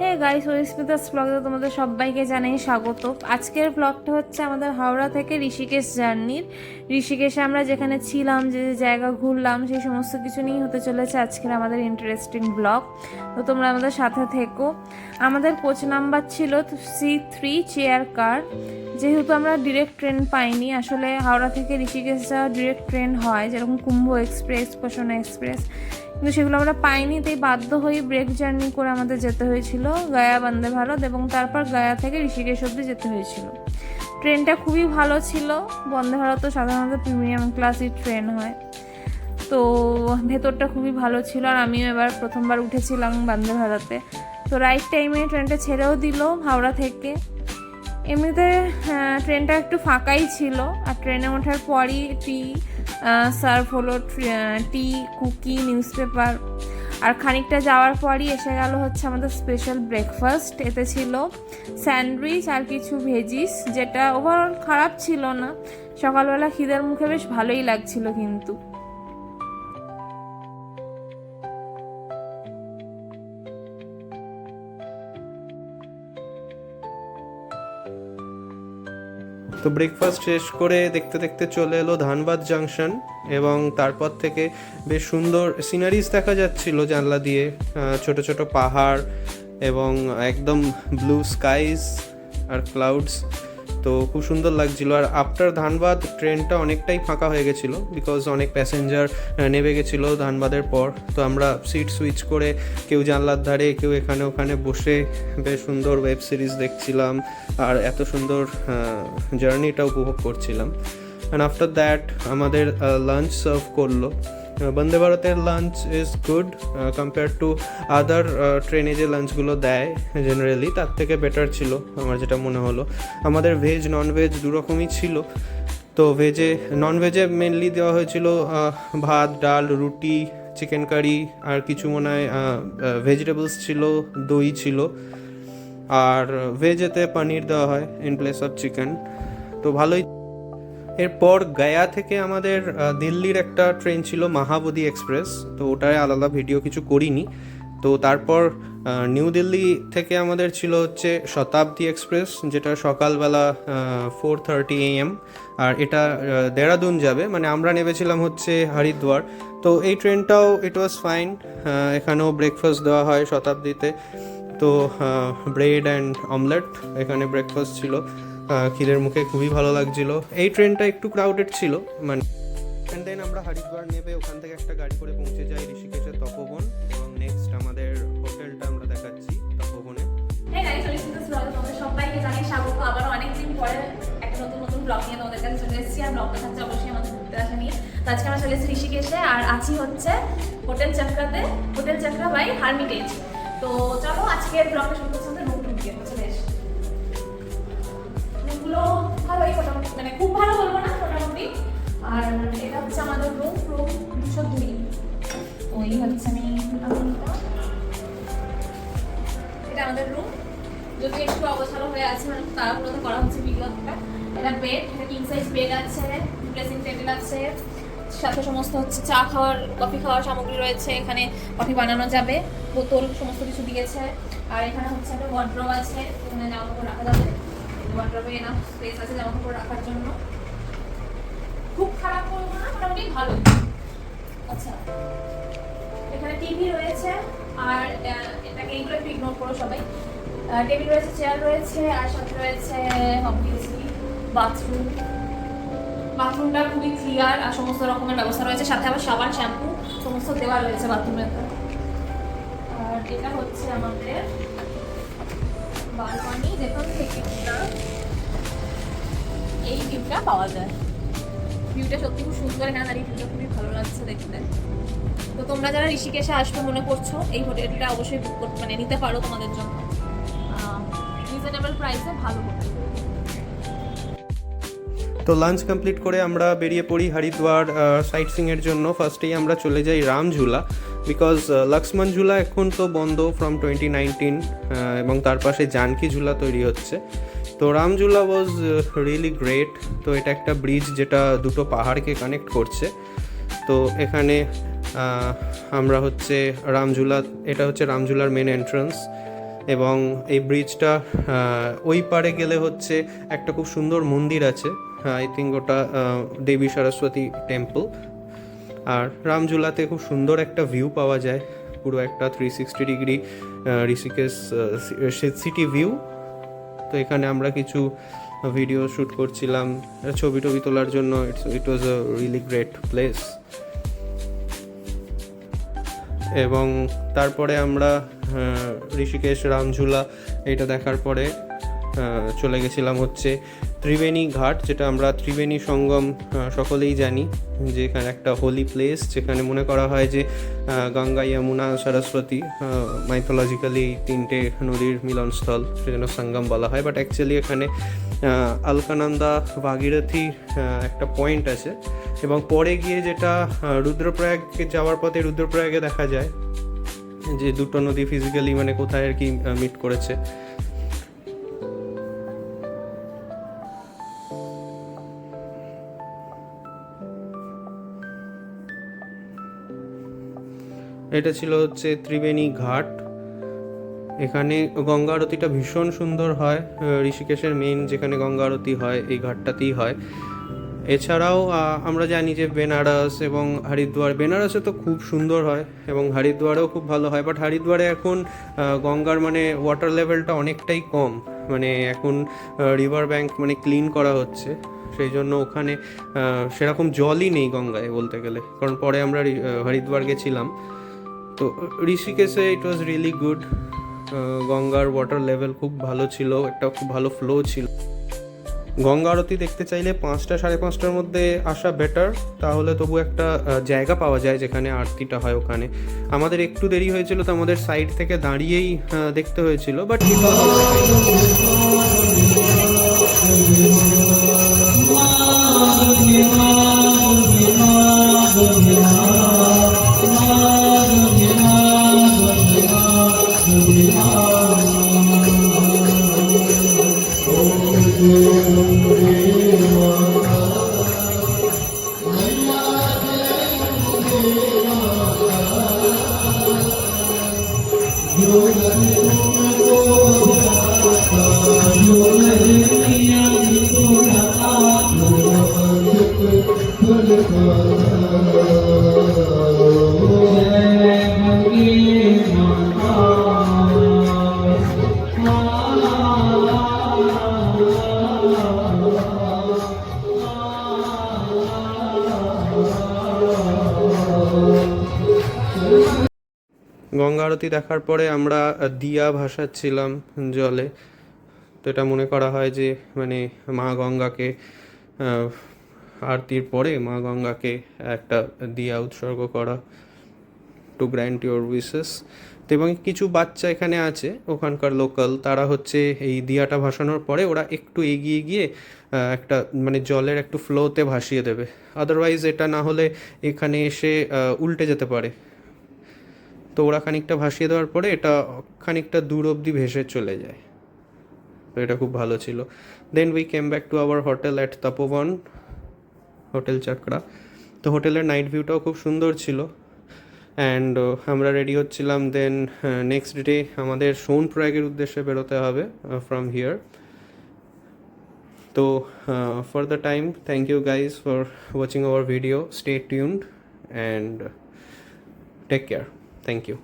Hey guys, ওয়েস্টমিতাস ব্লগে তোমাদের সবাইকে জানাই স্বাগত। আজকের ব্লগটা হচ্ছে আমাদের হাওড়া থেকে ঋষিকেশ জার্নির। ঋষিকেশে আমরা যেখানে ছিলাম, যে জায়গা ঘুরলাম, সেই সমস্ত কিছু নিয়েই হতে চলেছে আজকের আমাদের ইন্টারেস্টিং ব্লগ। তো তোমরা আমাদের সাথে থেকো। আমাদের কোচ নাম্বার ছিল C3 চেয়ার কার। যেহেতু আমরা ডিরেক্ট ট্রেন পাইনি, আসলে হাওড়া থেকে ঋষিকেশ যাওয়া ডিরেক্ট ট্রেন হয়, যেরকম কুম্ভ এক্সপ্রেস, কোশনা এক্সপ্রেস, কিন্তু সেগুলো আমরা পাইনি। তাই বাধ্য হয়ে ব্রেক জার্নি করে আমাদের যেতে হয়েছিল গয়া বন্দে ভারত, এবং তারপর গয়া থেকে ঋষিকেশ অবধি যেতে হয়েছিল। ট্রেনটা খুবই ভালো ছিল। বন্দে ভারত তো সাধারণত প্রিমিয়াম ক্লাসই ট্রেন হয়, তো ভেতরটা খুবই ভালো ছিল। আর আমিও এবার প্রথমবার উঠেছিলাম বন্দে ভারতে। তো রাইট টাইমে ট্রেনটা ছেড়েও দিল হাওড়া থেকে। এমনিতে ট্রেনটা একটু ফাঁকাই ছিল, আর ট্রেনে ওঠার পরই সার্ভ হলো টি, কুকি, নিউজ পেপার। আর খানিকটা যাওয়ার পরই এসে গেল হচ্ছে আমাদের স্পেশাল ব্রেকফাস্ট। এতে ছিল স্যান্ডউইচ আর কিছু ভেজিস, যেটা ওভারঅল খারাপ ছিল না। সকালবেলা খিদের মুখে বেশ ভালোই লাগছিল কিন্তু। তো ব্রেকফাস্ট শেষ করে দেখতে দেখতে চলে এলো ধানবাদ জাংশন, এবং তারপর থেকে বেশ সুন্দর সিনারিজ দেখা যাচ্ছিল জানলা দিয়ে। ছোট ছোট পাহাড় এবং একদম ব্লু স্কাইজ আর ক্লাউডস, তো খুব সুন্দর লাগছিল। আর আফটার ধানবাদ ট্রেনটা অনেকটাই ফাঁকা হয়ে গেছিলো, বিকজ অনেক প্যাসেঞ্জার নেমে গেছিলো ধানবাদের পর। তো আমরা সিট সুইচ করে কেউ জানলার ধারে, কেউ এখানে ওখানে বসে বেশ সুন্দর ওয়েব সিরিজ দেখছিলাম, আর এত সুন্দর জার্নিটা উপভোগ করছিলাম। অ্যান্ড আফটার দ্যাট আমাদের লাঞ্চ সার্ভ করলো। বন্দে ভারতের lunch is good compare to other ট্রেনে যে লাঞ্চগুলো দেয় জেনারেলি, তার থেকে বেটার ছিল আমার যেটা মনে হলো। আমাদের ভেজ নন ভেজ দুরকমই ছিল। তো নন ভেজে মেনলি দেওয়া হয়েছিল ভাত, ডাল, রুটি, চিকেন কারি, আর কিছু মনে হয় ভেজিটেবলস ছিল, দই ছিল। আর ভেজেতে পনির দেওয়া হয় ইন প্লেস অফ চিকেন। তো ভালোই। এরপর গয়া থেকে আমাদের দিল্লির একটা ট্রেন ছিল মহাবোধি এক্সপ্রেস, তো ওটায় আলাদা ভিডিও কিছু করিনি। তো তারপর নিউ দিল্লি থেকে আমাদের ছিল হচ্ছে শতাব্দী এক্সপ্রেস, যেটা সকালবেলা 4:30 AM, আর এটা দেরাদুন যাবে। মানে আমরা নেমেছিলাম হচ্ছে হরিদ্বার। তো এই ট্রেনটাও ইট ওয়াজ ফাইন। এখানেও ব্রেকফাস্ট দেওয়া হয় শতাব্দীতে। তো ব্রেড অ্যান্ড অমলেট এখানে ব্রেকফাস্ট ছিল। খিদের মুখে খুবই ভালো লাগছিল। এই ট্রেনটা একটু ক্রাউডেড ছিল মানে। অ্যান্ড দেন আমরা হরিদ্বার নেবে ওখান থেকে একটা গাড়ি করে পৌঁছে যাই ঋষিকেশের তপোবন, এবং নেক্সট আমাদের হোটেলটা আমরা দেখাচ্ছি তপোবনে। তোমাদের সবাইকে জানাই স্বাগত। আবারও অনেকদিন পরে একটা নতুন ব্লগ নিয়ে তোমাদের কাছে চলে এসেছি। আর ব্লগটা থাকছে অবশ্যই আমাদের ঘুরতে আসা নিয়ে। তো আজকে আমরা চলে এসেছি ঋষিকেশে, আর আছি হচ্ছে হোটেল চক্রাতে, হোটেল চক্রা বাই হারমিটেজ। তো চলো আজকের ব্লগটা শুরু করছি আমাদের রুম দিয়ে। চলে এসে রুমগুলো ভালোই, মোটামুটি, মানে খুব ভালো বলবো না, মোটামুটি। আর এটা হচ্ছে আমাদের রুম 202। তো এই হচ্ছে এটা আমাদের রুম, যদি একটু অবসর হয়ে আছে, মানে তাড়াহুড়ো করা হচ্ছে বিগতটা। এটা বেড, এটা কিং সাইজ বেড আছে, ড্রেসিং টেবিল আছে, সাথে সমস্ত হচ্ছে চা খাওয়ার, কফি খাওয়ার সামগ্রী রয়েছে। এখানে কফি বানানো যাবে, বোতল, সমস্ত কিছু দিয়েছে। আর এখানে হচ্ছে একটা ওয়ার্ড্রোব আছে, এখানে জামা কাপড় রাখা যাবে। ওয়ার্ড্রোবে এনাফ স্পেস আছে জামা কাপড় রাখার জন্য। খুব খারাপ বলবো না, মোটামুটি ভালো। আচ্ছা, এখানে টিভি রয়েছে, আর এটাকে এইগুলো একটু ইগনোর করো সবাই। টেবিল রয়েছে, চেয়ার রয়েছে, আর সাথে রয়েছে অবভিয়াসলি বাথরুম। বাথরুমটা খুবই ক্লিয়ার, আর সমস্ত রকমের ব্যবস্থা রয়েছে। সাথে আবার সাবান, শ্যাম্পু সমস্ত দেওয়া রয়েছে বাথরুমের। আর এটা হচ্ছে আমাদের বালকনি, যেখান থেকে এই ভিউটা পাওয়া যায়। ভিউটা সত্যি খুব সুন্দর, এখানে দাঁড়িয়ে ভিউটা খুবই ভালো লাগছে দেখতে। তো তোমরা যারা ঋষিকেশে আসবে মনে করছো, এই হোটেলটা অবশ্যই বুক করতে, মানে নিতে পারো তোমাদের জন্য রিজনেবল প্রাইসে, ভালো হোটেল। তো লাঞ্চ কমপ্লিট করে আমরা বেরিয়ে পড়ি হরিদ্বার সাইট সিংয়ের জন্য। ফার্স্টেই আমরা চলে যাই রামঝুলা, বিকজ লক্ষ্মণ ঝুলা এখন তো বন্ধ ফ্রম 2019, এবং তার পাশে জানকি ঝুলা তৈরি হচ্ছে। তো রামঝুলা ওয়াজ রিয়েলি গ্রেট। তো এটা একটা ব্রিজ যেটা দুটো পাহাড়কে কানেক্ট করছে। তো এখানে আমরা হচ্ছে রামঝুলা, এটা হচ্ছে রামঝুলার মেন এন্ট্রান্স। এবং এই ব্রিজটা ওই পারে গেলে হচ্ছে একটা খুব সুন্দর মন্দির আছে, আই থিঙ্ক ওটা দেবী সরস্বতী টেম্পল। আর রামঝুলাতে খুব সুন্দর একটা ভিউ পাওয়া যায়, পুরো একটা 360 ডিগ্রি ঋষিকেশ সিটি ভিউ। তো এখানে আমরা কিছু ভিডিও শ্যুট করছিলাম, ছবি টবি তোলার জন্য। ইট ওয়াজ আ রিয়েলি গ্রেট প্লেস। এবং তারপরে আমরা ঋষিকেশ রামঝুলা এটা দেখার পরে চলে গেছিলাম হচ্ছে ত্রিবেণী ঘাট, যেটা আমরা ত্রিবেণী সঙ্গম সকলেই জানি, যে এখানে একটা হোলি প্লেস, যেখানে মনে করা হয় যে গঙ্গা, যমুনা, সরস্বতী মাইথোলজিক্যালি এই তিনটে নদীর মিলনস্থল, সেজন্য সঙ্গম বলা হয়। বাট অ্যাকচুয়ালি এখানে আলকানন্দা ভাগীরথী একটা পয়েন্ট আছে। এবং পরে গিয়ে যেটা রুদ্রপ্রয়াগে যাওয়ার পথে রুদ্রপ্রয়াগে দেখা যায় যে দুটো নদী ফিজিক্যালি মানে কোথায় আর কি মিট করেছে। এটা ছিল হচ্ছে ত্রিবেণী ঘাট। এখানে গঙ্গা আরতিটা ভীষণ সুন্দর হয়, ঋষিকেশের মেইন যেখানে গঙ্গা আরতি হয় এই ঘাটটাতেই হয়। এছাড়াও আমরা জানি যে বেনারস এবং হরিদ্বার, বেনারসে তো খুব সুন্দর হয় এবং হরিদ্বারেও খুব ভালো হয়। বাট হরিদ্বারে এখন গঙ্গার মানে ওয়াটার লেভেলটা অনেকটাই কম, মানে এখন রিভার ব্যাঙ্ক মানে ক্লিন করা হচ্ছে, সেই জন্য ওখানে সেরকম জলই নেই গঙ্গায় বলতে গেলে। কারণ পরে আমরা হরিদ্বার গেছিলাম, তো ঋষিকেশে ইট ওয়াজ রিয়েলি গুড। গঙ্গার ওয়াটার লেভেল খুব ভালো ছিল, একটা খুব ভালো ফ্লো ছিল। গঙ্গা আরতি দেখতে চাইলে 5টা 5:30টার মধ্যে আসা বেটার, তাহলে তবু একটা জায়গা পাওয়া যায় যেখানে আরতিটা হয় ওখানে। আমাদের একটু দেরি হয়েছিল, তো আমাদের সাইড থেকে দাঁড়িয়েই দেখতে হয়েছিল, বাট গঙ্গা আরতি দেখার পরে আমরা দিয়া ভাসাচ্ছিলাম জলে। তো এটা মনে করা হয় যে মানে মা গঙ্গাকে আরতির পরে মা গঙ্গাকে একটা দিয়া উৎসর্গ করা, টু গ্র্যান্ট ইউর উইশেস। তো এবং কিছু বাচ্চা এখানে আছে ওখানকার লোকাল, তারা হচ্ছে এই দিয়াটা ভাসানোর পরে ওরা একটু এগিয়ে গিয়ে একটা মানে জলের একটু ফ্লোতে ভাসিয়ে দেবে, আদারওয়াইজ এটা না হলে এখানে এসে উল্টে যেতে পারে। তো ওরা খানিকটা ভাসিয়ে দেওয়ার পরে এটা খানিকটা দূর অবধি ভেসে চলে যায়, তো এটা খুব ভালো ছিল। Then we came back to our hotel at Tapovan, hotel Chakra. তো হোটেলের নাইট ভিউটাও খুব সুন্দর ছিল। অ্যান্ড আমরা রেডি হচ্ছিলাম, দেন নেক্সট ডে আমাদের সোনপ্রয়াগের উদ্দেশ্যে বেরোতে হবে ফ্রম হিয়ার। তো for the time, thank you guys for watching our video, stay tuned and take care, thank you.